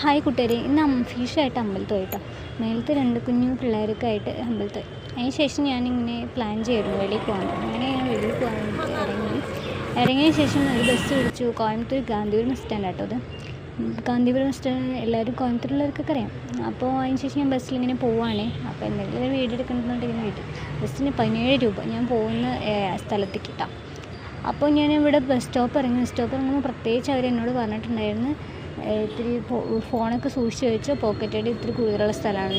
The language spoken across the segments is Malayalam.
ഹായ് കൂട്ടുകാരെ, ഇന്ന് ഫിഷായിട്ട് അമ്പലത്തിൽ പോയിട്ടോ. മേലത്തെ 2 കുഞ്ഞു പിള്ളേരൊക്കെ ആയിട്ട് അമ്പലത്തിൽ പോയി. അതിന് ശേഷം ഞാനിങ്ങനെ പ്ലാൻ ചെയ്യായിരുന്നു വെളിയിൽ പോകാൻ. അങ്ങനെ ഞാൻ വെളിയിൽ പോകാൻ ഇറങ്ങിയ ശേഷം ഒരു ബസ് പിടിച്ചു. കോയമ്പത്തൂർ ഗാന്ധിപുരം ബസ് സ്റ്റാൻഡ് ആട്ടോ അത്. ഗാന്ധിപുരം ബസ് സ്റ്റാൻഡ് എല്ലാവരും കോയമ്പത്തൂരുള്ളവർക്കൊക്കെ അറിയാം. അപ്പോൾ അതിന് ശേഷം ഞാൻ ബസ്സിലിങ്ങനെ പോവുകയാണേ. അപ്പോൾ എന്തെങ്കിലും ഒരു വീഡിയോ എടുക്കണമെന്നുണ്ടെങ്കിൽ ഇങ്ങനെ വീഡിയോ ബസ്സിന് 17 രൂപ ഞാൻ പോകുന്ന സ്ഥലത്തേക്ക് കിട്ടാം. അപ്പോൾ ഞാനിവിടെ ബസ് സ്റ്റോപ്പ് ഇറങ്ങുമ്പോൾ പ്രത്യേകിച്ച് അവരെന്നോട് പറഞ്ഞിട്ടുണ്ടായിരുന്നു, ഇത്തിരി ഫോണൊക്കെ സൂക്ഷിച്ച് വെച്ചോ, പോക്കറ്റടി ഇത്തിരി കുളിരുള്ള സ്ഥലമാണ്.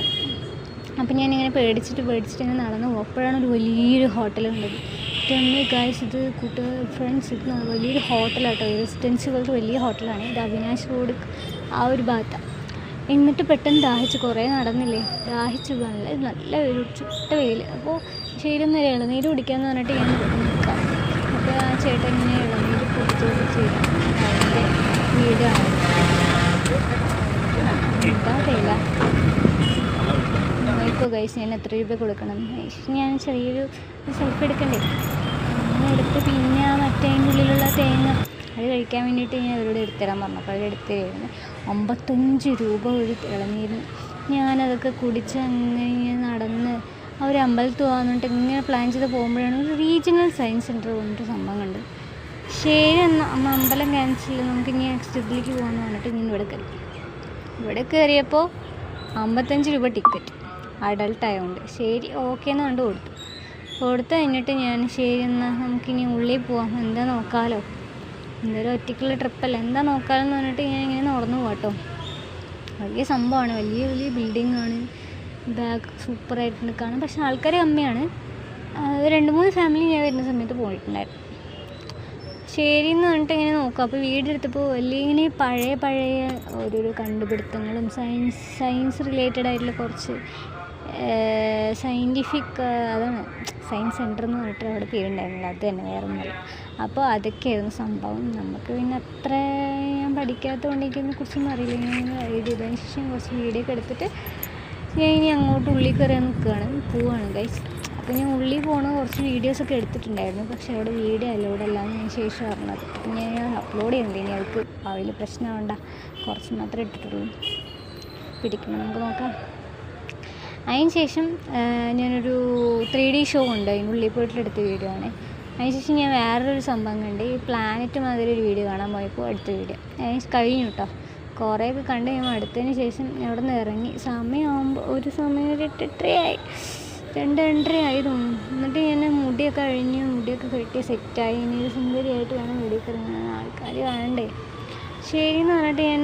അപ്പോൾ ഞാനിങ്ങനെ പേടിച്ചിട്ട് ഇങ്ങനെ നടന്നു പോയപ്പോഴാണ് ഒരു വലിയൊരു ഹോട്ടൽ കണ്ടത്. ഗായ്സ്, ഇത് ഫ്രണ്ട്സ്, ഇത് വലിയൊരു ഹോട്ടലാട്ടോ. റെസിഡൻസി പോലത്തെ വലിയ ഹോട്ടലാണ്. ഇത് അവിനാശ് റോഡ് ആ ഒരു ഭാഗത്താണ്. എന്നിട്ട് പെട്ടെന്ന് ദാഹിച്ച്, കുറേ നടന്നില്ലേ, ദാഹിച്ച് നല്ല ഒരു ചുട്ട വെയിൽ. അപ്പോൾ ശരിയൊന്നും ഇളനീര് കുടിക്കാമെന്ന് പറഞ്ഞിട്ട് ഞാൻ നിൽക്കാം. അപ്പോൾ ആ ചേട്ടൻ ഇങ്ങനെ ഇളനീര് കുടിച്ച് അതിൻ്റെ വീടാണ്. അറിയില്ല നോക്കോ ഗൈസ്, ഞാൻ എത്ര രൂപ കൊടുക്കണം? ഞാൻ ചെറിയൊരു സെൽഫി എടുക്കണ്ടേ, അങ്ങനെ എടുത്ത് പിന്നെ ആ മറ്റേതിൻ്റെ ഉള്ളിലുള്ള തേങ്ങ അത് കഴിക്കാൻ വേണ്ടിയിട്ട് ഞാൻ അവരോട് എടുത്തുതരാൻ പറഞ്ഞപ്പോൾ അവർ എടുത്തു തരുന്നത് 55 രൂപ ഒരു ഇളനീരിന്. ഞാനതൊക്കെ കുടിച്ച് അങ്ങനെ നടന്ന് ആ ഒരു അമ്പലത്തിൽ പോകാമെന്നിട്ട് ഇങ്ങനെ പ്ലാൻ ചെയ്ത് പോകുമ്പോഴാണ് ഒരു റീജിയണൽ സയൻസ് സെൻറ്റർ പോയിട്ട് സംഭവം കണ്ടത്. ശരി എന്നാൽ അമ്മ അമ്പലം ക്യാൻസൽ ചെയ്ത് നമുക്ക് ഇനി നെക്സ്റ്റ് ഇതിലേക്ക് പോകാമെന്ന് പറഞ്ഞിട്ട് ഞാൻ ഇവിടെ കയറിയപ്പോൾ 55 രൂപ ടിക്കറ്റ്, അഡൾട്ട് ആയതുകൊണ്ട്. ശരി, ഓക്കെ എന്ന് കണ്ട് കൊടുത്തു കഴിഞ്ഞിട്ട് ഞാൻ ശരി എന്നാൽ നമുക്കിനി ഉള്ളിൽ പോവാം, എന്താ നോക്കാമല്ലോ, എന്തൊരു ഒറ്റയ്ക്കുള്ള ട്രിപ്പല്ലേ, എന്താ നോക്കാമല്ലോ എന്ന് പറഞ്ഞിട്ട് ഞാൻ ഇങ്ങനെ നടന്നു പോകാട്ടോ. വലിയ സംഭവമാണ്, വലിയ ബിൽഡിങ്ങാണ്, ബാഗ് സൂപ്പറായിട്ടുണ്ട് കാണാൻ. പക്ഷേ ആൾക്കാർ കമ്മിയാണ്. 2-3 ഫാമിലി ഞാൻ വരുന്ന സമയത്ത് പോയിട്ടുണ്ടായിരുന്നു. ശരി എന്ന് പറഞ്ഞിട്ട് ഇങ്ങനെ നോക്കാം. അപ്പോൾ വീടെടുത്തപ്പോൾ വലിയ ഇങ്ങനെ പഴയ ഓരോരോ കണ്ടുപിടുത്തങ്ങളും സയൻസ് റിലേറ്റഡ് ആയിട്ടുള്ള കുറച്ച് സയൻറ്റിഫിക്, അതാണ് സയൻസ് സെൻറ്റർ എന്ന് പറഞ്ഞിട്ട് അവിടെ പേരുണ്ടായിരുന്നില്ല, അത് തന്നെ വേറെ ഒന്നുമില്ല. അപ്പോൾ അതൊക്കെയായിരുന്നു സംഭവം. നമുക്ക് പിന്നെ അത്ര ഞാൻ പഠിക്കാത്തതുകൊണ്ട് എനിക്കതിനെ കുറിച്ചൊന്നും അറിയില്ല. ഞാൻ റീഡ് ചെയ്തതിന് ശേഷം കുറച്ച് വീഡിയോ ഒക്കെ എടുത്തിട്ട് ഞാൻ ഇനി അങ്ങോട്ട് ഉള്ളിൽ കയറാൻ പോവുകയാണ് ഗൈസ്. അപ്പോൾ ഞാൻ ഉള്ളിൽ പോകണ കുറച്ച് വീഡിയോസൊക്കെ എടുത്തിട്ടുണ്ടായിരുന്നു, പക്ഷേ അവിടെ വീഡിയോ അലോഡ് അല്ലാന്ന് ഞാൻ ശേഷം അറിഞ്ഞത്. അപ്പം ഞാൻ അപ്ലോഡ് ചെയ്യുന്നില്ല, ഇനി അവർക്ക് അതിൽ പ്രശ്നമുണ്ട, കുറച്ച് മാത്രമേ ഇട്ടിട്ടുള്ളൂ. പിടിക്കണം, നമുക്ക് നോക്കാം. അതിന് ശേഷം ഞാനൊരു 3D ഷോ ഉണ്ട്, അതിനുള്ളിൽ പോയിട്ടെടുത്ത വീഡിയോ ആണ്. അതിനുശേഷം ഞാൻ വേറൊരു സംഭവം കണ്ട്, ഈ പ്ലാനറ്റ് മാതിരി ഒരു വീഡിയോ കാണാൻ പോയപ്പോൾ അടുത്ത വീഡിയോ കഴിഞ്ഞു കേട്ടോ. കുറേയൊക്കെ കണ്ട് ഞാൻ അടുത്തതിന് ശേഷം അവിടെ നിന്ന് ഇറങ്ങി. സമയമാകുമ്പോൾ ഒരു 2:30 ആയി തോന്നുന്നു. എന്നിട്ട് ഞാൻ മുടിയൊക്കെ കെട്ടി സെറ്റായി, ഇനി ഒരു സുന്ദരിയായിട്ട് വേണം വീഡിയോ ഇറങ്ങാൻ, ആൾക്കാർ കാണണ്ടേ. ശരി എന്ന് പറഞ്ഞിട്ട് ഞാൻ